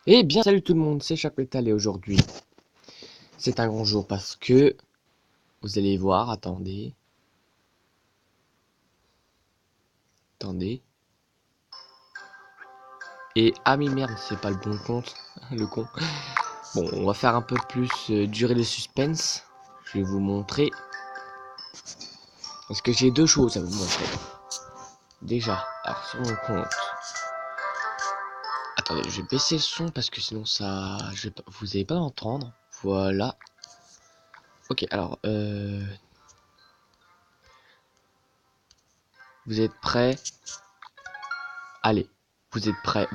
Eh bien, salut tout le monde, c'est Chapetal et aujourd'hui, c'est un grand jour parce que, vous allez voir, attendez, et ah mais merde, c'est pas le bon compte, le con. Bon, on va faire un peu plus durer le suspense, je vais vous montrer, parce que j'ai deux choses à vous montrer. Déjà, alors sur mon compte, attendez, je vais baisser le son parce que sinon ça, vous allez pas l'entendre, voilà. Ok, alors, vous êtes prêts? Allez, vous êtes prêts,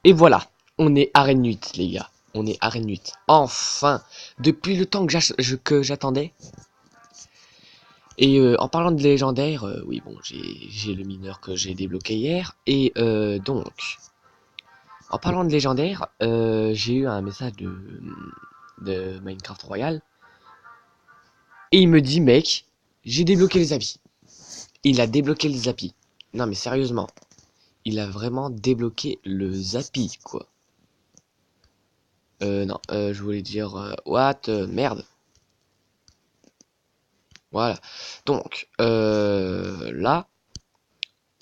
et voilà, on est arène 8 les gars. On est arène 8. Enfin, depuis le temps que j'attendais. Et en parlant de légendaire, oui bon, j'ai le mineur que j'ai débloqué hier. Et donc, en parlant de légendaire, j'ai eu un message de Minecraft Royal. Et il me dit, mec, j'ai débloqué les habits. Il a débloqué les habits. Non mais sérieusement, il a vraiment débloqué le Zappy, quoi. Non, je voulais dire, what, merde. Voilà. Donc, là,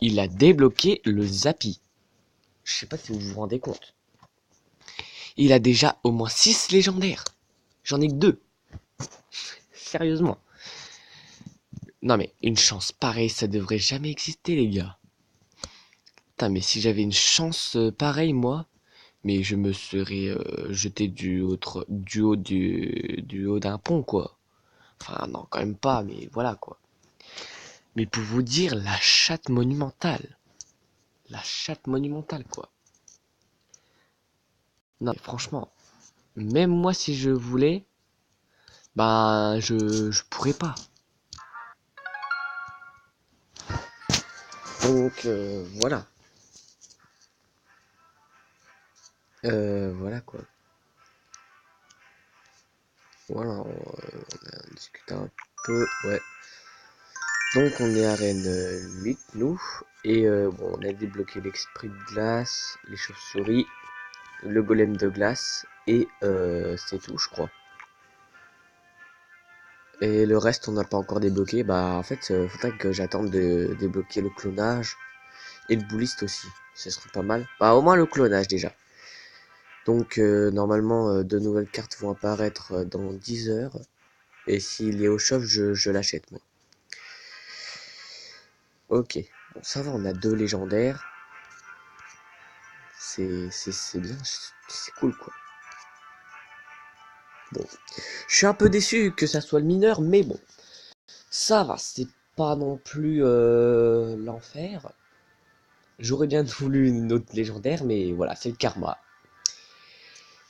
il a débloqué le Zappy. Je sais pas si vous vous rendez compte. Il a déjà au moins 6 légendaires. J'en ai que 2. Sérieusement. Non mais, une chance pareille, ça devrait jamais exister, les gars. Putain, mais si j'avais une chance pareille, moi, mais je me serais jeté du haut d'un pont, quoi. Enfin, non, quand même pas, mais voilà, quoi. Mais pour vous dire, la chatte monumentale. La chatte monumentale, quoi. Non, mais franchement, même moi, si je voulais, bah, je pourrais pas. Donc, voilà. Voilà, quoi. Voilà, on a discuté un peu, ouais. Donc, on est arène 8, nous. Et bon, on a débloqué l'esprit de glace, les chauves-souris, le golem de glace, et c'est tout, je crois. Et le reste, on n'a pas encore débloqué. Bah, en fait, faudrait que j'attende de débloquer le clonage et le bouliste aussi. Ce serait pas mal. Bah, au moins le clonage déjà. Donc, normalement, de nouvelles cartes vont apparaître dans 10 heures. Et s'il est au chauffe, je l'achète, moi. Ok. Bon, ça va, on a 2 légendaires. C'est bien, c'est cool, quoi. Bon. Je suis un peu déçu que ça soit le mineur, mais bon. Ça va, c'est pas non plus l'enfer. J'aurais bien voulu une autre légendaire, mais voilà, c'est le karma.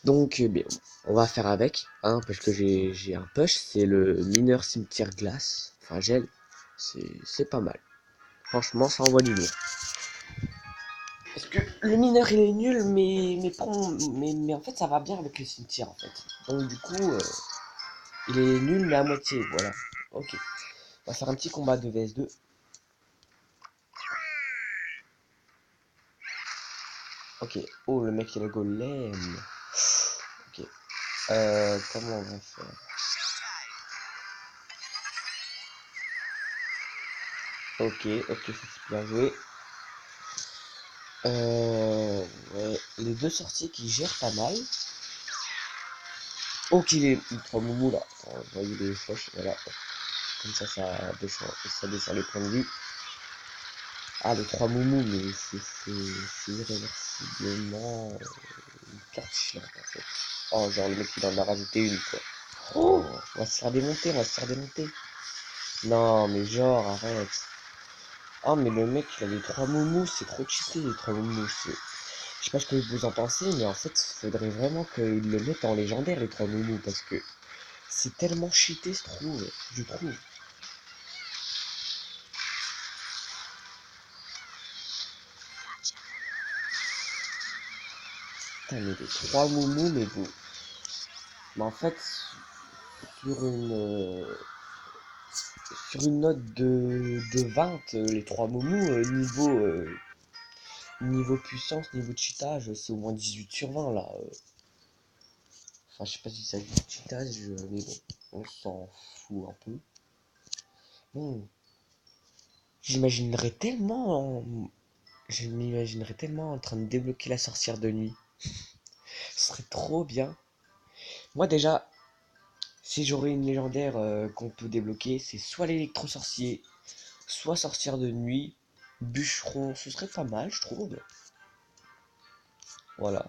Donc, bien, on va faire avec, hein, parce que j'ai un push, c'est le mineur cimetière glace, enfin gel, c'est pas mal. Franchement, ça envoie du lourd. Parce que le mineur il est nul, mais en fait ça va bien avec le cimetière en fait. Donc du coup, il est nul mais à moitié, voilà. Ok, on va faire un petit combat de vs2. Ok, oh le mec il a golem. Ok, comment on va faire? Ok, ok, ça c'est bien joué. Ouais, les deux sorties qui gèrent pas mal. Ok, les trois moumous là. Vous voyez les flèches, voilà. Comme ça descend les points de vie. Ah, les trois moumous, mais c'est irréversiblement une carte chiante en fait. Oh, genre le mec il en a rajouté une quoi. Oh, on va se faire démonter, on va se faire démonter. Non, mais genre, arrête. Oh, mais le mec il a les trois moumous, c'est trop cheaté les trois moumous. Je sais pas ce que vous en pensez, mais en fait, il faudrait vraiment qu'ils le mettent en légendaire, les trois moumous, parce que c'est tellement cheaté, je trouve. Putain, mais les trois moumous, mais vous. Mais en fait, sur une, euh, sur une note de 20, les trois moumous, niveau niveau puissance, niveau cheatage, c'est au moins 18 sur 20 là. Enfin, je sais pas si ça dit cheatage, mais bon, on s'en fout un peu. Bon, j'imaginerais tellement je m'imaginerais tellement en train de débloquer la sorcière de nuit. Ce serait trop bien. Moi déjà, si j'aurais une légendaire qu'on peut débloquer, c'est soit l'électro-sorcier, soit sorcière de nuit, bûcheron, ce serait pas mal, je trouve. Voilà.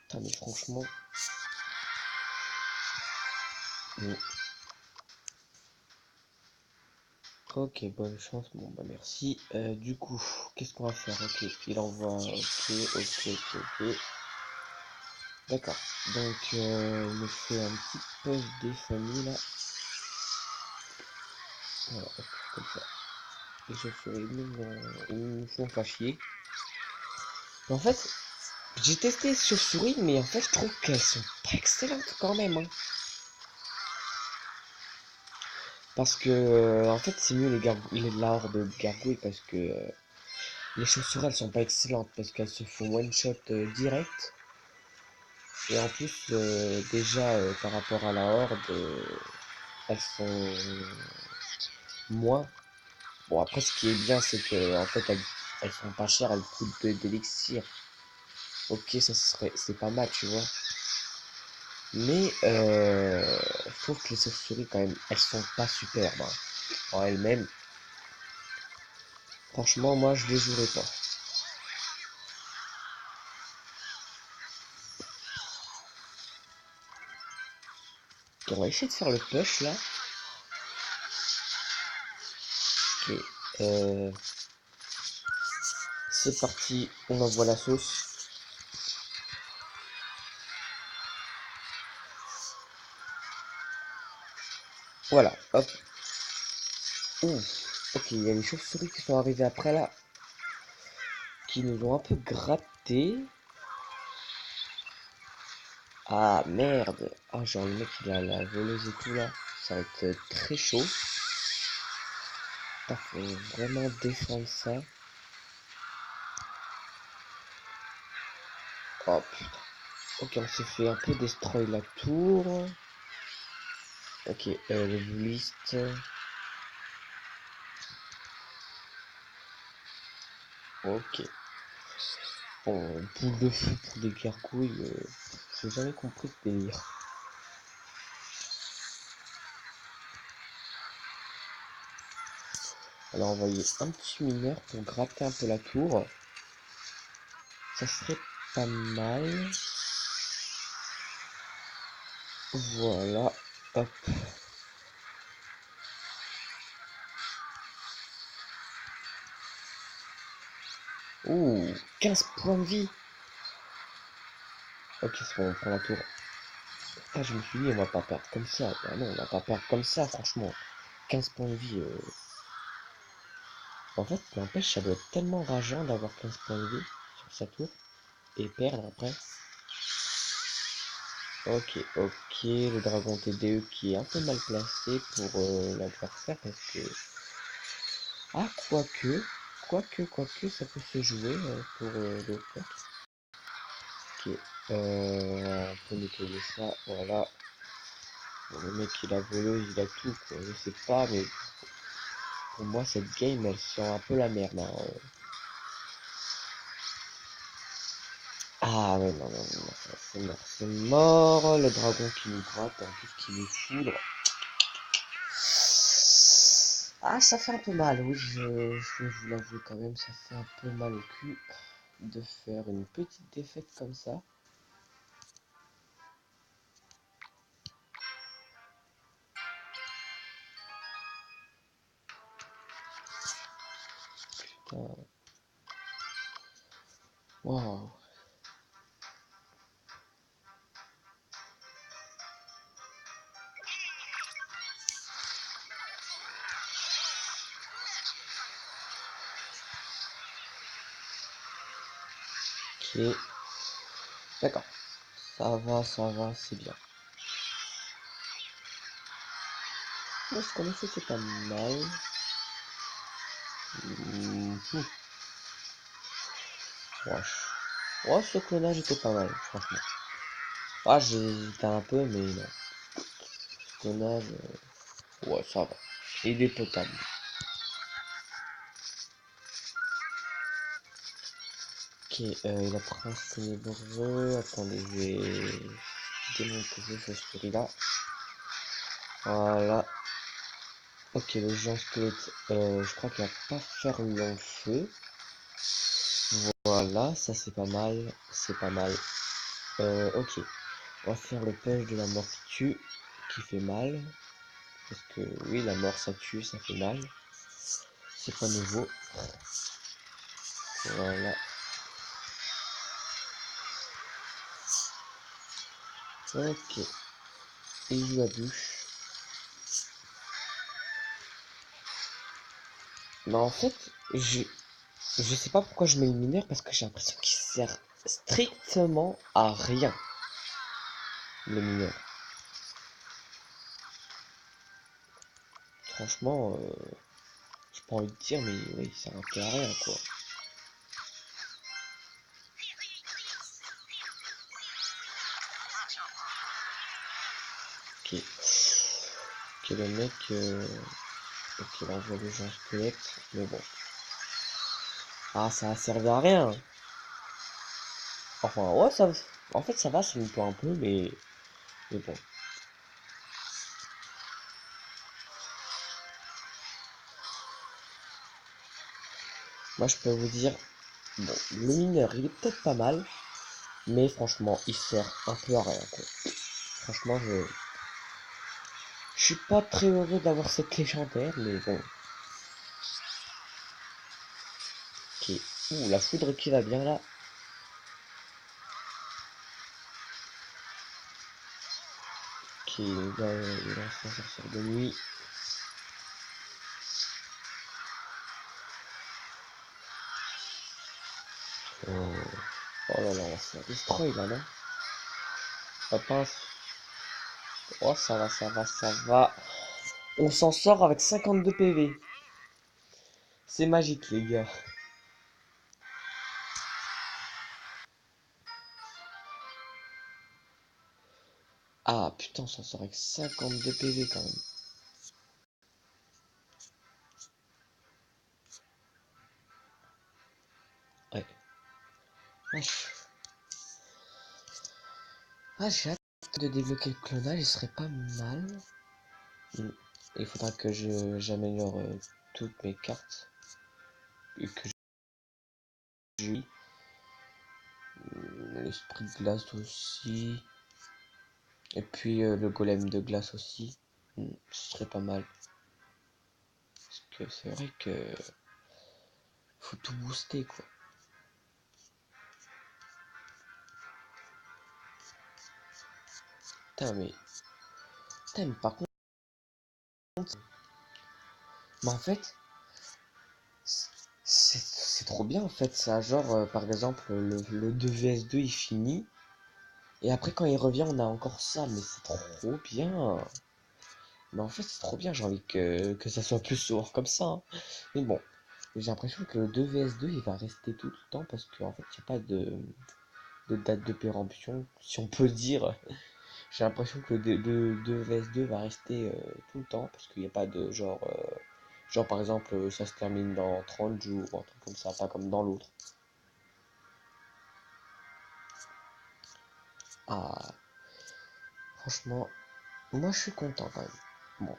Putain, mais franchement. Bon. Ok, bonne chance. Bon, bah merci. Du coup, qu'est-ce qu'on va faire? Ok, il envoie. Ok. D'accord. Donc, il me fait un petit poste des familles là. Voilà, hop, comme ça. Les chauves-souris, ils nous font pas chier. En fait, j'ai testé les chauves-souris, mais en fait, je trouve qu'elles sont pas excellentes quand même, hein. Parce que, en fait, c'est mieux les la horde de gargouilles parce que les chauves-souris, elles sont pas excellentes parce qu'elles se font one-shot direct. Et en plus, déjà, par rapport à la horde, elles sont moins. Bon, après, ce qui est bien, c'est que, en fait, elles sont pas chères, elles coûtent d'élixir. Ok, c'est pas mal, tu vois. Mais je trouve que les chauves-souris, quand même, elles sont pas superbes hein, en elles-mêmes. Franchement, moi, je les jouerai pas. Ok, on va essayer de faire le push là. Ok, c'est parti, on envoie la sauce. Voilà, hop. Ouh, ok, il y a les chauves-souris qui sont arrivées après là, qui nous ont un peu gratté. Ah merde. Ah genre le mec il a la voleuse et tout là. Ça va être très chaud. Putain, faut vraiment défendre ça. Oh putain. Ok, on s'est fait un peu destroy la tour. Ok, le dueliste. Ok. Bon, boule de feu pour des gargouilles. J'ai jamais compris ce délire. Alors envoyer un petit mineur pour gratter un peu la tour. Ça serait pas mal. Voilà. Hop. Ouh, 15 points de vie. Ok, c'est bon, on prend la tour. Ah, je me suis dit, on va pas perdre comme ça. Bah non, on va pas perdre comme ça, franchement. 15 points de vie. En fait, n'empêche, ça doit être tellement rageant d'avoir 15 points de vie sur sa tour et perdre après. Ok, le dragon TDE qui est un peu mal placé pour l'adversaire parce que... Ah, quoique, ça peut se jouer pour le compte. Ok, on peut nettoyer ça, voilà. Bon, le mec il a voleuse, il a tout quoi, je sais pas, mais pour moi cette game elle sent un peu la merde hein. Ah ouais, non, c'est mort, le dragon qui nous gratte, en plus qui nous foudre. Ah, ça fait un peu mal, oui, je vais vous l'avouer quand même, ça fait un peu mal au cul de faire une petite défaite comme ça. Putain. Wow. Ok. D'accord. Ça va, c'est bien. Moi, ce qu'on a fait, c'est pas mal. Mhm. Ouais, ouais, ce clonage était pas mal, franchement. Ah, j'ai hésité un peu, mais non. Ce clonage, ouais, ça va. Il est potable. Ok, la prince ténébreux. Attendez, je vais démonter ce chose là. Voilà. Ok, le géant squelette, je crois qu'il va pas faire long feu. Voilà, ça c'est pas mal. C'est pas mal. Ok. On va faire le punch de la mort qui tue, qui fait mal. Parce que oui, la mort ça tue, ça fait mal. C'est pas nouveau. Voilà. Ok. Et il la bouche. Mais en fait, je sais pas pourquoi je mets le mineur parce que j'ai l'impression qu'il sert strictement à rien. Le mineur. Franchement, j'ai pas envie de dire, mais oui, il sert un peu à rien quoi. Ok. Ok, le mec. Ok, il envoie des gens squelettes. Mais bon. Ah, ça a servi à rien. Enfin, ouais, ça. En fait, ça va, ça me plaît un peu, mais bon. Moi, je peux vous dire, bon, le mineur, il est peut-être pas mal, mais franchement, il sert un peu à rien, quoi. Franchement, je suis pas très heureux d'avoir cette légendaire, mais bon. Ok. Ouh, la foudre qui va bien là. Ok, il va s'en sortir de nuit. Oh, oh là là, on va se faire destroy là, non? Papa. Oh, ça va, ça va, ça va. On s'en sort avec 52 PV. C'est magique, les gars. Ah, putain, on s'en sort avec 52 PV quand même. Ouais. Wesh. Ah, j'ai hâte de débloquer le clonage, il serait pas mal. Il faudra que j'améliore toutes mes cartes. Et que j'ai l'esprit de glace aussi. Et puis le golem de glace aussi. Ce serait pas mal. Parce que c'est vrai que faut tout booster quoi. Putain mais. Putain mais par contre. Mais en fait. C'est trop bien en fait ça. Genre par exemple le 2 vs 2 il finit. Et après quand il revient on a encore ça. Mais c'est trop bien. Mais en fait, c'est trop bien, j'ai envie que ça soit plus souvent comme ça, hein. Mais bon, j'ai l'impression que le 2 vs 2 il va rester tout le temps parce qu'en fait, il n'y a pas de date de péremption, si on peut dire. J'ai l'impression que le 2 vs 2 va rester tout le temps parce qu'il n'y a pas de genre. Genre par exemple, ça se termine dans 30 jours, un truc comme ça, pas comme dans l'autre. Ah, franchement, moi je suis content quand même. Bon,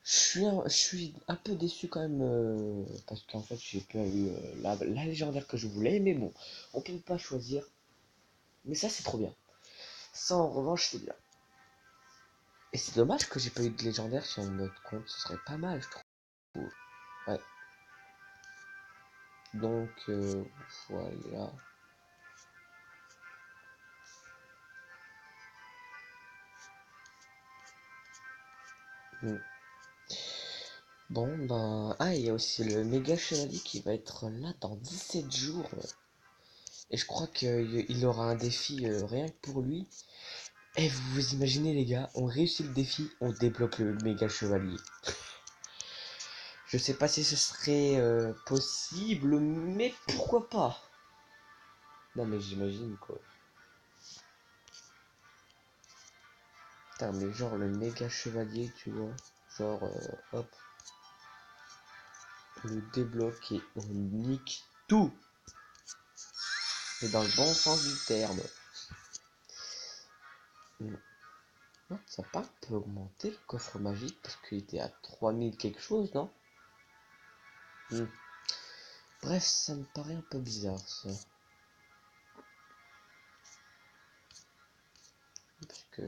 je suis un peu déçu quand même parce qu'en fait j'ai pas eu la légendaire que je voulais, mais bon, on peut pas choisir. Mais ça c'est trop bien. Ça en revanche c'est bien. Et c'est dommage que j'ai pas eu de légendaire sur notre compte, ce serait pas mal je trouve. Ouais. Donc voilà. Hmm. Bon ben. Ah il y a aussi le méga chevalier qui va être là dans 17 jours. Et je crois qu'il aura un défi rien que pour lui. Et vous vous imaginez les gars, on réussit le défi, on débloque le méga chevalier. Je sais pas si ce serait possible, mais pourquoi pas? Non mais j'imagine quoi. Putain mais genre le méga chevalier tu vois. Genre hop, on le débloque et on nique tout. Et dans le bon sens du terme. Non, ça n'a pas un peu augmenté le coffre magique parce qu'il était à 3000 quelque chose, non? Hmm. Bref, ça me paraît un peu bizarre ça. Parce que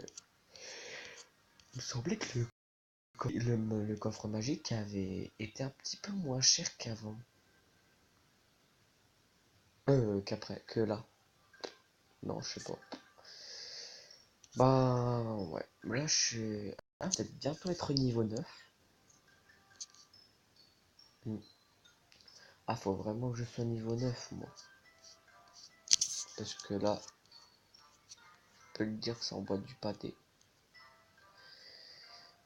il me semblait que le coffre magique avait été un petit peu moins cher qu'avant. Qu'après, que là. Non, je sais pas. Bah ouais, là je suis... Ah, peut-être bientôt être niveau 9. Hmm. Ah, faut vraiment que je sois niveau 9 moi. Parce que là, je peux le dire que ça envoie du pâté.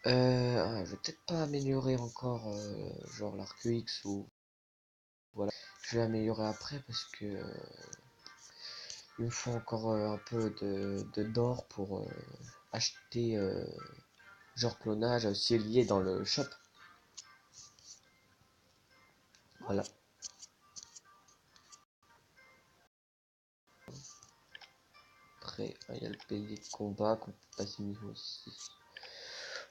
Je vais peut-être pas améliorer encore genre l'arc X ou voilà. Je vais améliorer après parce que il me faut encore un peu de d'or pour acheter genre clonage aussi lié dans le shop. Voilà. Après, il y a le palier de combat qu'on peut passer niveau 6.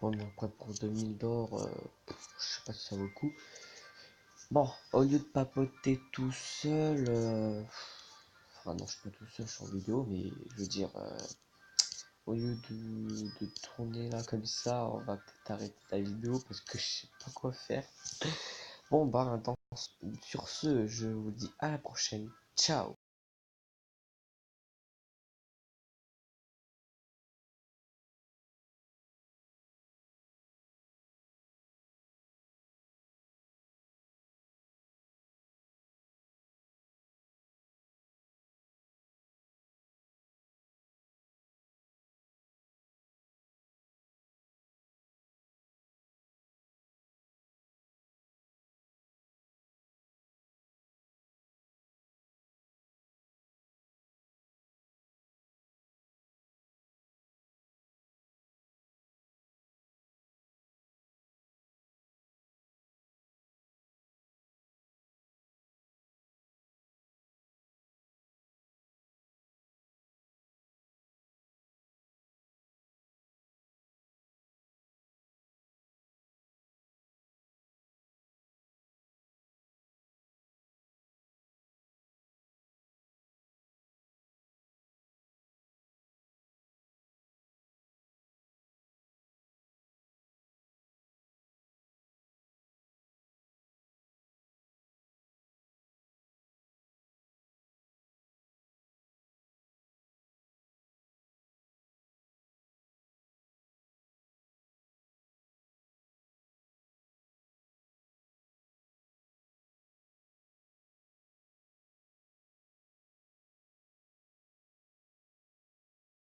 Bon, mais après pour 2000 d'or, je sais pas si ça vaut le coup. Bon, au lieu de papoter tout seul, enfin non, je suis pas tout seul, je suis en vidéo, mais je veux dire, au lieu de tourner là comme ça, on va peut-être arrêter la vidéo parce que je sais pas quoi faire. Bon, bah, sur ce, je vous dis à la prochaine. Ciao!